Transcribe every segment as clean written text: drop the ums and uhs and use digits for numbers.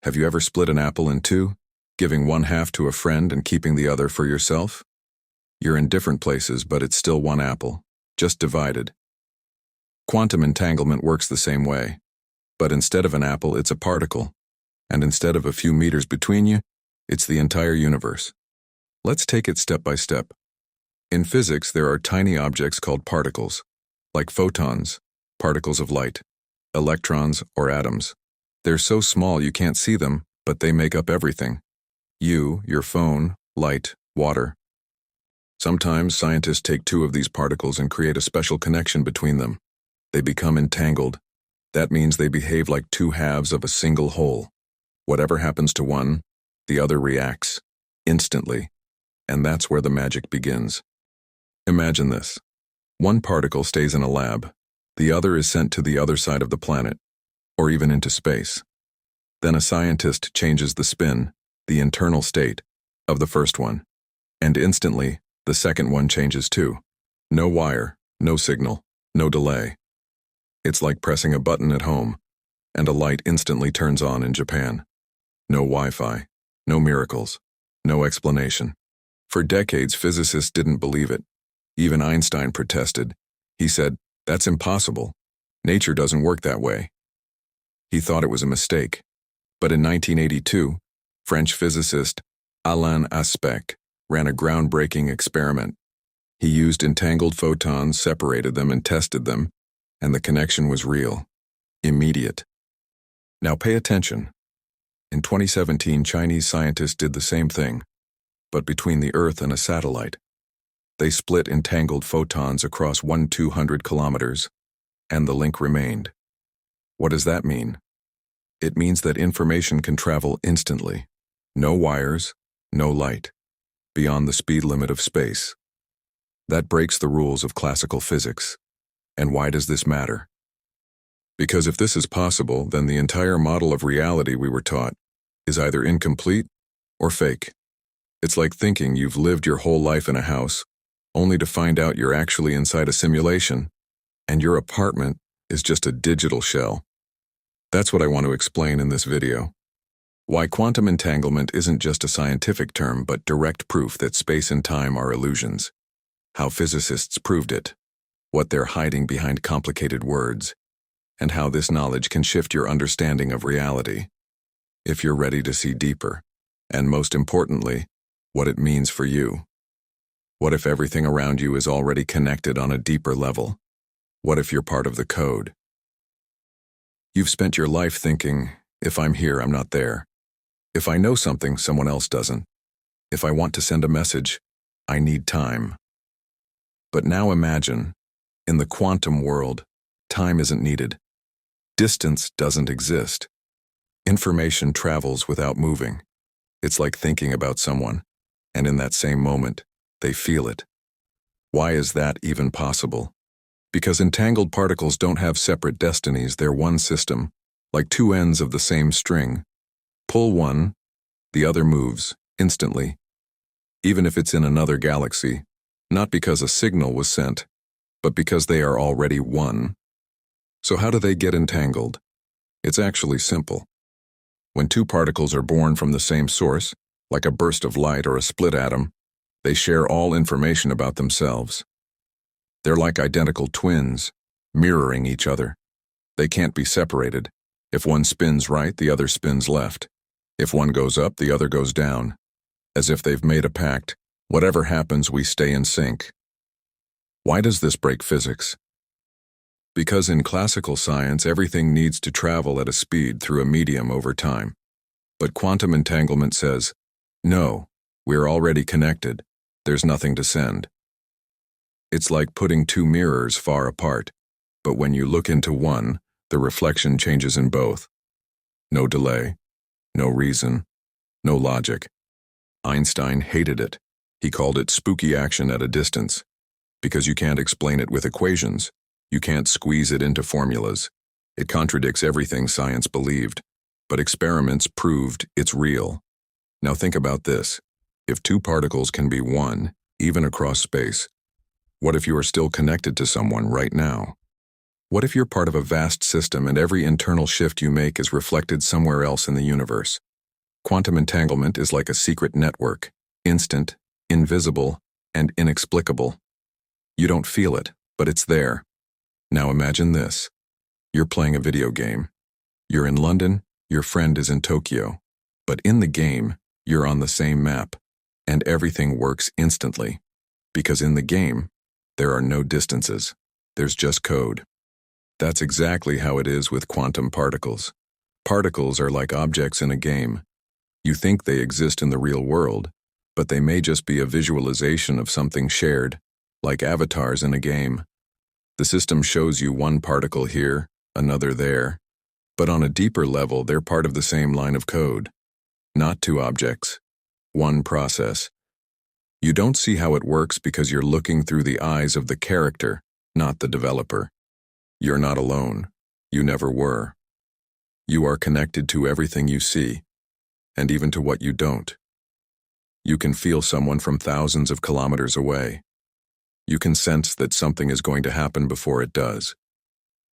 Have you ever split an apple in two, giving one half to a friend and keeping the other for yourself? You're in different places, but it's still one apple, just divided. Quantum entanglement works the same way, but instead of an apple, it's a particle, and instead of a few meters between you, it's the entire universe. Let's take it step by step. In physics, there are tiny objects called particles, like photons, particles of light, electrons, or atoms. They're so small you can't see them, but they make up everything. You, your phone, light, water. Sometimes scientists take two of these particles and create a special connection between them. They become entangled. That means they behave like two halves of a single whole. Whatever happens to one, the other reacts, instantly. And that's where the magic begins. Imagine this. One particle stays in a lab. The other is sent to the other side of the planet, or even into space. Then a scientist changes the spin, the internal state, of the first one. And instantly, the second one changes too. No wire, no signal, no delay. It's like pressing a button at home, and a light instantly turns on in Japan. No Wi-Fi, no miracles, no explanation. For decades, physicists didn't believe it. Even Einstein protested. He said, "That's impossible. Nature doesn't work that way." He thought it was a mistake. But in 1982, French physicist Alain Aspect ran a groundbreaking experiment. He used entangled photons, separated them, and tested them, and the connection was real, immediate. Now pay attention. In 2017, Chinese scientists did the same thing, but between the Earth and a satellite. They split entangled photons across 200 kilometers, and the link remained. What does that mean? It means that information can travel instantly. No wires, no light, beyond the speed limit of space. That breaks the rules of classical physics. And why does this matter? Because if this is possible, then the entire model of reality we were taught is either incomplete or fake. It's like thinking you've lived your whole life in a house, only to find out you're actually inside a simulation, and your apartment is just a digital shell. That's what I want to explain in this video. Why quantum entanglement isn't just a scientific term, but direct proof that space and time are illusions. How physicists proved it, what they're hiding behind complicated words, and how this knowledge can shift your understanding of reality, if you're ready to see deeper, and most importantly, what it means for you. What if everything around you is already connected on a deeper level? What if you're part of the code? You've spent your life thinking, if I'm here, I'm not there. If I know something, someone else doesn't. If I want to send a message, I need time. But now imagine, in the quantum world, time isn't needed. Distance doesn't exist. Information travels without moving. It's like thinking about someone, and in that same moment, they feel it. Why is that even possible? Because entangled particles don't have separate destinies, they're one system, like two ends of the same string. Pull one, the other moves, instantly. Even if it's in another galaxy, not because a signal was sent, but because they are already one. So how do they get entangled? It's actually simple. When two particles are born from the same source, like a burst of light or a split atom, they share all information about themselves. They're like identical twins, mirroring each other. They can't be separated. If one spins right, the other spins left. If one goes up, the other goes down. As if they've made a pact, whatever happens, we stay in sync. Why does this break physics? Because in classical science, everything needs to travel at a speed through a medium over time. But quantum entanglement says, no, we're already connected. There's nothing to send. It's like putting two mirrors far apart, but when you look into one, the reflection changes in both. No delay, no reason, no logic. Einstein hated it. He called it spooky action at a distance. Because you can't explain it with equations. You can't squeeze it into formulas. It contradicts everything science believed. But experiments proved it's real. Now think about this. If two particles can be one, even across space, what if you are still connected to someone right now? What if you're part of a vast system and every internal shift you make is reflected somewhere else in the universe? Quantum entanglement is like a secret network, instant, invisible, and inexplicable. You don't feel it, but it's there. Now imagine this. You're playing a video game. You're in London, your friend is in Tokyo. But in the game, you're on the same map, and everything works instantly. Because in the game, there are no distances. There's just code. That's exactly how it is with quantum particles. Particles are like objects in a game. You think they exist in the real world, but they may just be a visualization of something shared, like avatars in a game. The system shows you one particle here, another there, but on a deeper level, they're part of the same line of code. Not two objects, one process. You don't see how it works because you're looking through the eyes of the character, not the developer. You're not alone. You never were. You are connected to everything you see, and even to what you don't. You can feel someone from thousands of kilometers away. You can sense that something is going to happen before it does.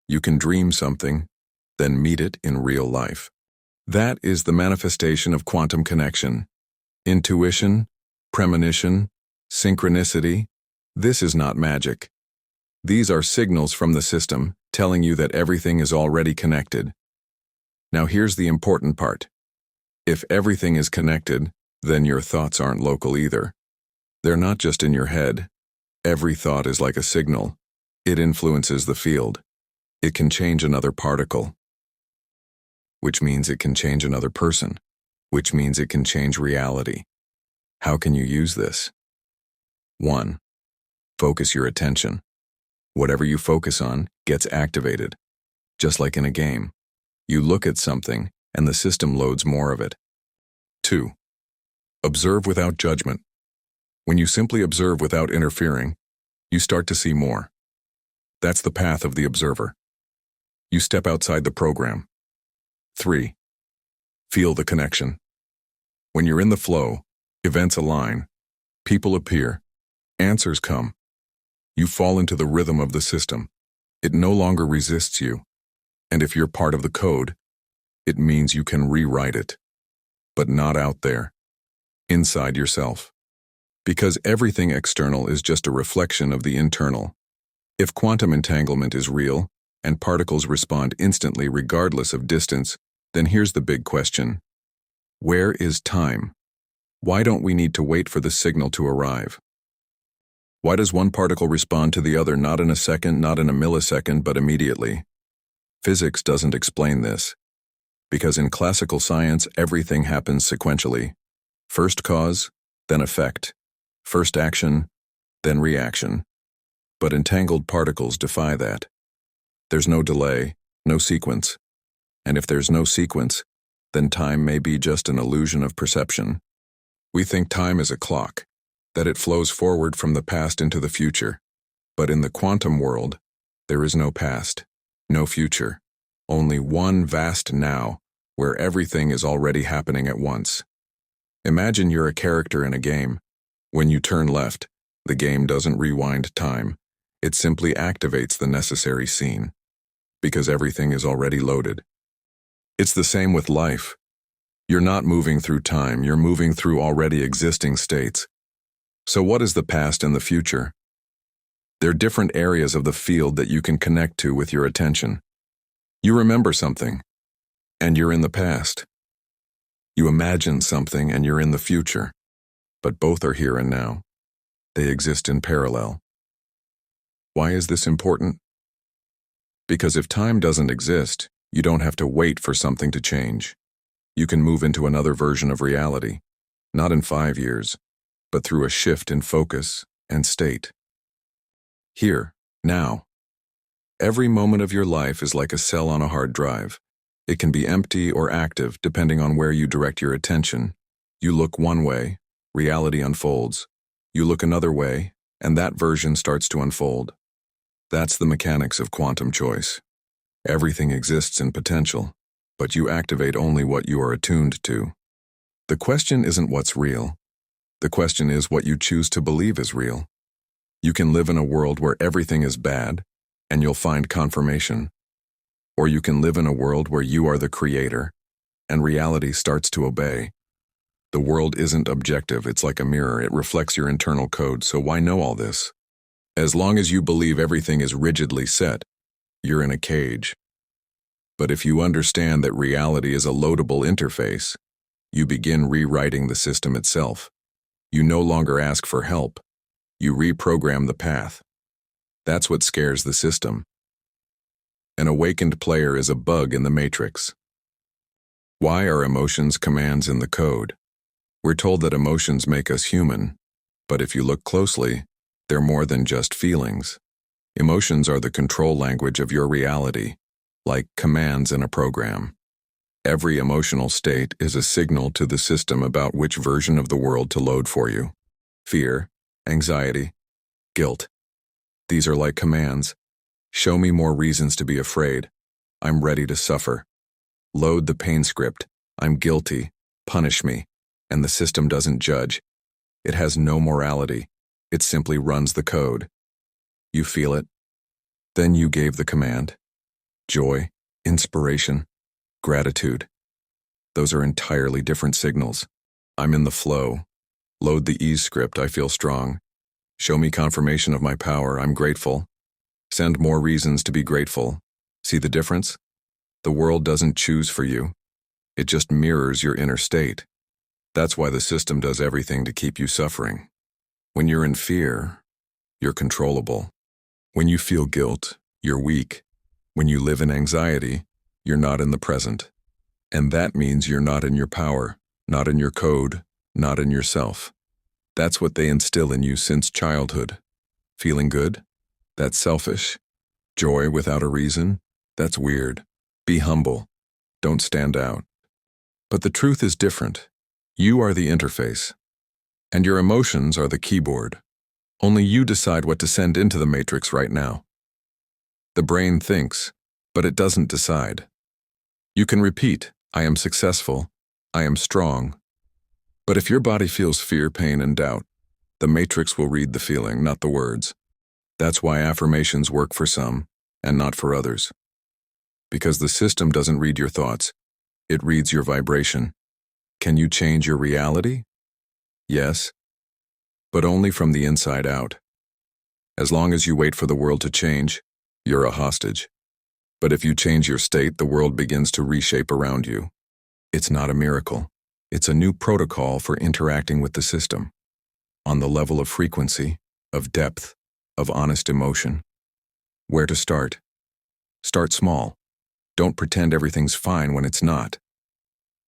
You can dream something, then meet it in real life. That is the manifestation of quantum connection. Intuition, premonition, synchronicity. This is not magic. These are signals from the system telling you that everything is already connected. Now here's the important part. If everything is connected, then your thoughts aren't local either. They're not just in your head. Every thought is like a signal. It influences the field. It can change another particle, which means it can change another person, which means it can change reality. How can you use this? 1. Focus your attention. Whatever you focus on gets activated. Just like in a game. You look at something, and the system loads more of it. 2. Observe without judgment. When you simply observe without interfering, you start to see more. That's the path of the observer. You step outside the program. 3. Feel the connection. When you're in the flow, events align, people appear, answers come. You fall into the rhythm of the system. It no longer resists you. And if you're part of the code, it means you can rewrite it. But not out there. Inside yourself. Because everything external is just a reflection of the internal. If quantum entanglement is real, and particles respond instantly regardless of distance, then here's the big question. Where is time? Why don't we need to wait for the signal to arrive? Why does one particle respond to the other not in a second, not in a millisecond, but immediately? Physics doesn't explain this. Because in classical science, everything happens sequentially. First cause, then effect. First action, then reaction. But entangled particles defy that. There's no delay, no sequence. And if there's no sequence, then time may be just an illusion of perception. We think time is a clock, that it flows forward from the past into the future. But in the quantum world, there is no past, no future, only one vast now, where everything is already happening at once. Imagine you're a character in a game. When you turn left, the game doesn't rewind time. It simply activates the necessary scene. Because everything is already loaded. It's the same with life. You're not moving through time, you're moving through already existing states. So what is the past and the future? They're different areas of the field that you can connect to with your attention. You remember something, and you're in the past. You imagine something, and you're in the future. But both are here and now. They exist in parallel. Why is this important? Because if time doesn't exist, you don't have to wait for something to change. You can move into another version of reality, not in 5 years, but through a shift in focus and state. Here, now. Every moment of your life is like a cell on a hard drive. It can be empty or active depending on where you direct your attention. You look one way, reality unfolds. You look another way, and that version starts to unfold. That's the mechanics of quantum choice. Everything exists in potential, but you activate only what you are attuned to. The question isn't what's real. The question is what you choose to believe is real. You can live in a world where everything is bad, and you'll find confirmation. Or you can live in a world where you are the creator, and reality starts to obey. The world isn't objective, it's like a mirror, it reflects your internal code, so why know all this? As long as you believe everything is rigidly set, you're in a cage. But if you understand that reality is a loadable interface, you begin rewriting the system itself. You no longer ask for help. You reprogram the path. That's what scares the system. An awakened player is a bug in the matrix. Why are emotions commands in the code? We're told that emotions make us human, but if you look closely, they're more than just feelings. Emotions are the control language of your reality, like commands in a program. Every emotional state is a signal to the system about which version of the world to load for you. Fear, anxiety, guilt. These are like commands. Show me more reasons to be afraid. I'm ready to suffer. Load the pain script. I'm guilty. Punish me. And the system doesn't judge. It has no morality. It simply runs the code. You feel it. Then you gave the command. Joy, inspiration, gratitude. Those are entirely different signals. I'm in the flow. Load the ease script. I feel strong. Show me confirmation of my power. I'm grateful. Send more reasons to be grateful. See the difference? The world doesn't choose for you. It just mirrors your inner state. That's why the system does everything to keep you suffering. When you're in fear, you're controllable. When you feel guilt, you're weak. When you live in anxiety, you're not in the present. And that means you're not in your power, not in your code, not in yourself. That's what they instill in you since childhood. Feeling good? That's selfish. Joy without a reason? That's weird. Be humble. Don't stand out. But the truth is different. You are the interface, and your emotions are the keyboard. Only you decide what to send into the matrix right now. The brain thinks, but it doesn't decide. You can repeat, I am successful, I am strong. But if your body feels fear, pain, and doubt, the matrix will read the feeling, not the words. That's why affirmations work for some, and not for others. Because the system doesn't read your thoughts, it reads your vibration. Can you change your reality? Yes, but only from the inside out. As long as you wait for the world to change, you're a hostage. But if you change your state, the world begins to reshape around you. It's not a miracle. It's a new protocol for interacting with the system. On the level of frequency, of depth, of honest emotion. Where to start? Start small. Don't pretend everything's fine when it's not.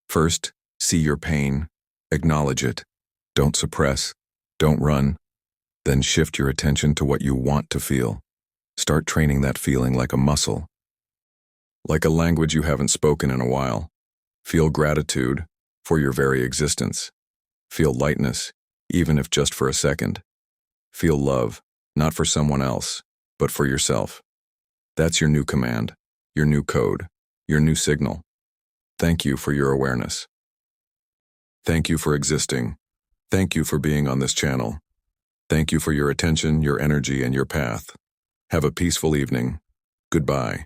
First, see your pain. Acknowledge it. Don't suppress. Don't run. Then shift your attention to what you want to feel. Start training that feeling like a muscle. Like a language you haven't spoken in a while. Feel gratitude for your very existence. Feel lightness, even if just for a second. Feel love, not for someone else, but for yourself. That's your new command, your new code, your new signal. Thank you for your awareness. Thank you for existing. Thank you for being on this channel. Thank you for your attention, your energy, and your path. Have a peaceful evening. Goodbye.